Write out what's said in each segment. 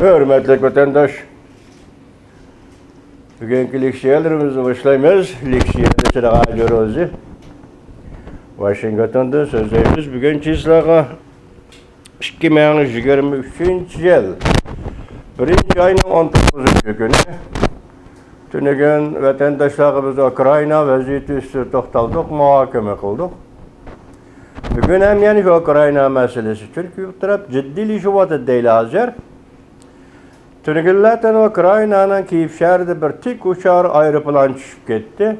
Hürmetli vatandaş, bugünkü leksiyalarımızı başlaymayız. Leksiyada çırağa ediyoruz. Washington'da sözlerimiz bugün çizlağa 2023 yıl 1. ayının 19. günü tünegen vatandaşlarımız Ukrayna vaziyeti üstü toxtaldık, muhakeme kıldık. Bugün hem yani Ukrayna meselesi Türkiye taraf ciddileşiyor değil hazır. Tünegillerden Ukrayna'nın Kiyevşehir'de bir tek uçar aeroplan düşüp gitti.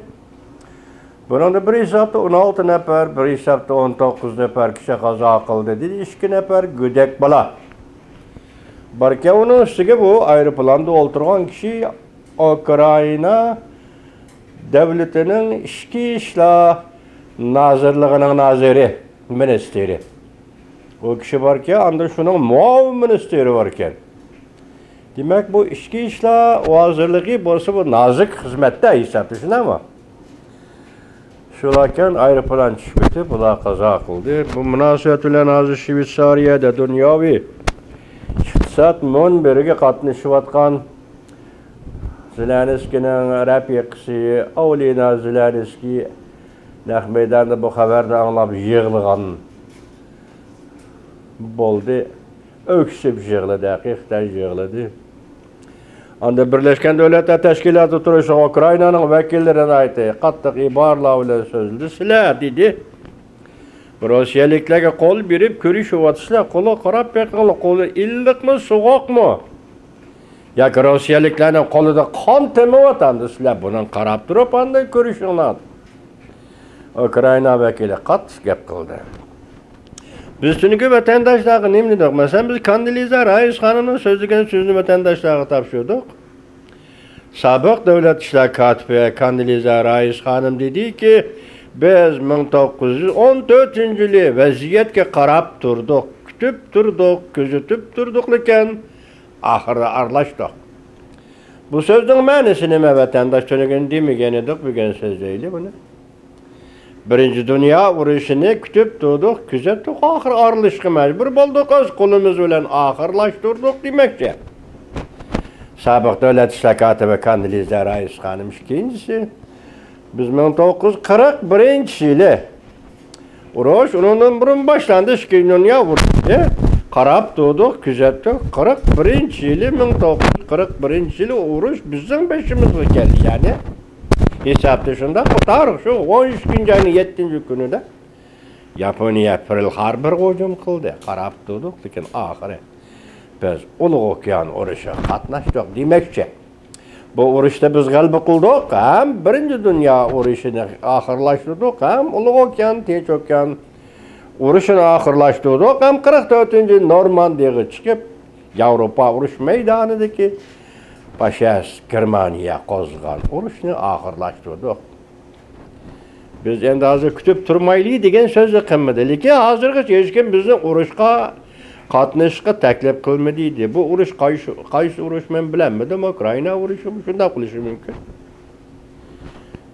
Bunun bir hesapta 16 nefer, bir hesapta 19 nefer kişi kaza kıldı dedi. 2 nefer güdek bala. Barke onun üstüge bu aeroplanda oturan kişi Ukrayna devletinin İçki İşler Nazırlığının naziri, ministeri. O kişi varken, anda şunun muavin ministeri varken. Demek bu İçki İşler Vazirliği burası bu nazik hizmette hesaplaşın ama. Şularken aeroplan çıkmıştı, bu da kaza kıldı. Bu münasebetiyle nazır Şveysariyada dünyavi iktisat münberiga qatnashayotgan Zelenski'nin rafiqasi Olena Zelenski naq maydonda bu xabarni anglab yig'ilgan bo'ldi. Öksüp yig'ildi, haqiqatan yig'ildi. Anda Birleşken Devletler Teşkilatı turuşu Ukrayna'nın vekillerine aytdı. Qattiq ibarlar bilan so'zladi. Sizlar dedi. Rossiyaliklarga qo'l berib ko'rishyapsizlar. Qo'li qarab beqilib qo'li illiqmi, so'g'oqmi? Yoki rossiyaliklarning qo'lida qon temayotgandi. Sizlar buni qarab turib qanday ko'rishinglar? Ukrayna vakili qattiq gap qildi. Biz tungi vatandaşlarga nima dedik? Masalan, biz Kandiliza Rais xonimning so'zlagan so'zni vatandaşlarga topshirdik. Sobiq davlat ishlar kotibi Kandiliza Rais xonim dediki, biz 1914-yili vaziyatga qarab turdik, kutib turdik, kuzatib turdik, lekin oxiri aralashdik. Bu so'zning ma'nosi nima vatandaş tushungan demagan edik, bugun so'zlaylik buni. Birinci Dünya urushini kutib turdik, kuzatdik, oxiri aralashishga majbur bo'ldik, o'z qo'limiz bilan oxirlashtirdik demoqchi. Sobiq davlat ishlar kotibi Kandiliza Rais xonim ikkinchisi. Biz 1941-yili urush undan burun boshlandı. Ikkinchi dunyo urushi. Qarab turdik, kuzatdik. 41-yili 1941-yili urush bizning beshimizga keldi. Ya'ni hesapda shunda tarix shu 12-ayning 7-kunida Yaponiya Pearl Harbor hujum qildi. Qarab turdik, lekin oxiri biz Ulug' okean urushi qatnashdik demoqchi. Bu urushda biz g'alaba qildik, ham Birinchi dunyo urushini oxirlashtirdik, ham Ulug' okean, Tinch okean urushini oxirlashtirdik, ham 44-yil Normandiyaga chiqib, Yevropa urush maydonidagi Faşist Germaniya qo'zg'agan urushni oxirlashtirdik. Biz endi hozir kutib turmaylik degan so'zni qilmadi, lekin hozirgacha hech kim bizni urushga qatnashishga taklif qilmadi. Bu urush qaysi urush men bilmadim, Ukrayna urushi shunday qilishi mumkin.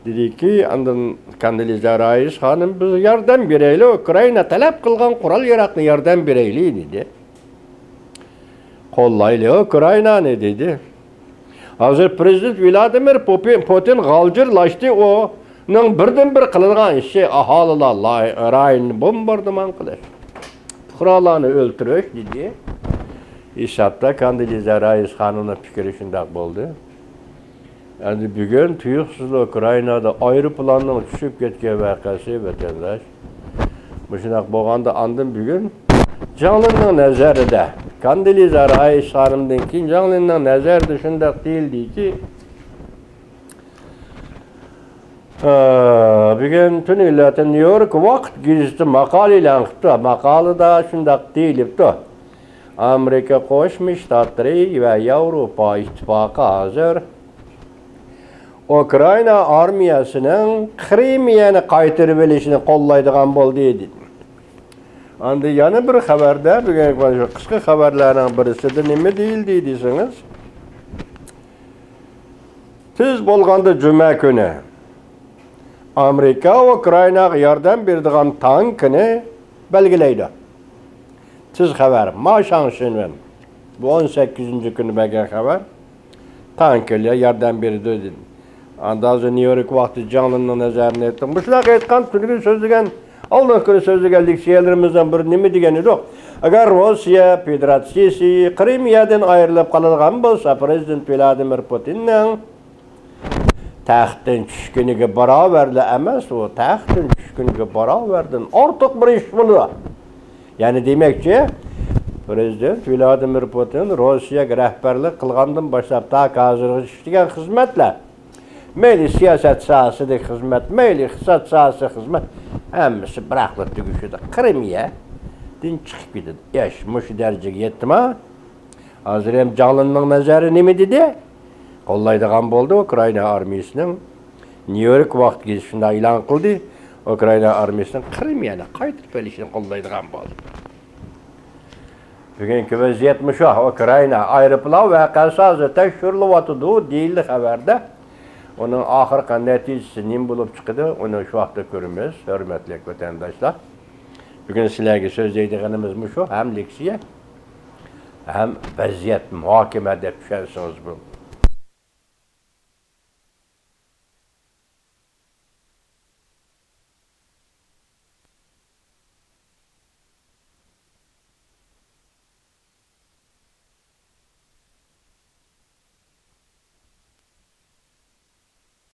Dediki, andan Kandiliza Rais xonim biz yordam beraylik, Ukrayna talab qilgan qurol-yarog'ni yordam beraylik dedi. Qo'llaylik Ukraynani dedi. Hozir prezident Vladimir Putin g'aljirlashdi, o'ning birdan-bir qilgan ishi aholilar rayonni bombardimon qilish, fuqarolarni o'ldirish dedi. Hesapda Kandiliza Rais xonimning fikri shunday bo'ldi. Endi bugun tuyuqsiz Ukrainada aeroplanning tushib ketgan voqeasi vatandaş. Bu shunday bo'lganda andin bugun Jonlining nazarida Kandiliza Rais xonimdan keyin Jonlining nazarida shunday deyildiki, bugun tunilata New York vaqt gazeti maqola e'lon qildi. Maqolada shunday deyilibdi. Amerika Qo'shma Shtatlari va Yevropa ittifoqi hozir Ukrayna armiyasining Krimiyani qaytarib olishini qo'llaydigan bo'ldi dedi. Endi yana bir xabarda, bugun qisqa xabarlarning birisida nima deyildi desangiz, tez bo'lganda juma kuni Amerika Ukraynaga yordam beradigan tankini belgilaydi. Siz xabar, maşansın. Bu 18. günü belki haber. Tankerler yerden beri dedi. Andazı New York vakti canlının nazarını ettim. Bu şulak etkan tülgün sözlügen Allah günü sözlügenlik şeylerimizden bir nimi degeni yok. Agar Rusya Federatsiyasi Krimiyadan ayrılıp kaladigan bolsa Prezident Vladimir Putin'nin taxtdan tushkuniga barobarli emas, o taxtdan tushkuniga barobardan ortiq bir ish bo'ladi. Ya'ni demakchi, Prezident Vladimir Putin Rossiyaga rahbarlik qilgandan boshlab ta hozirgacha ishlagan xizmatlar, mayli siyosat sohasidagi xizmat, mayli iqtisod sohasida xizmat, hammasi bir aqli tugishida Krimiyadan chiqib ketadi. Yosh mush darajaga yetdimi? Hozir ham Jonlinning nazari nima dedi? Qo'llaydigan bo'ldi. Ukraina armiyasining New York vaqtiga shunday e'lon qildi. Ukraina armiyasining Krimiyani qaytarib olishini qo'llaydigan bo'ldi. Bugungi vaziyat shu. Ukraina aeroplan voqeasi hozir tekshirilib deyildi xabarda. Uning oxirgi natijasi nima bo'lib chiqdi, uni shu vaqtda ko'ramiz, hurmatli vatandoshlar. Bugun sizlarga so'zlaydiganimiz shu, ham leksiya, ham vaziyat muhokama deb tushunsangiz bo'ladi.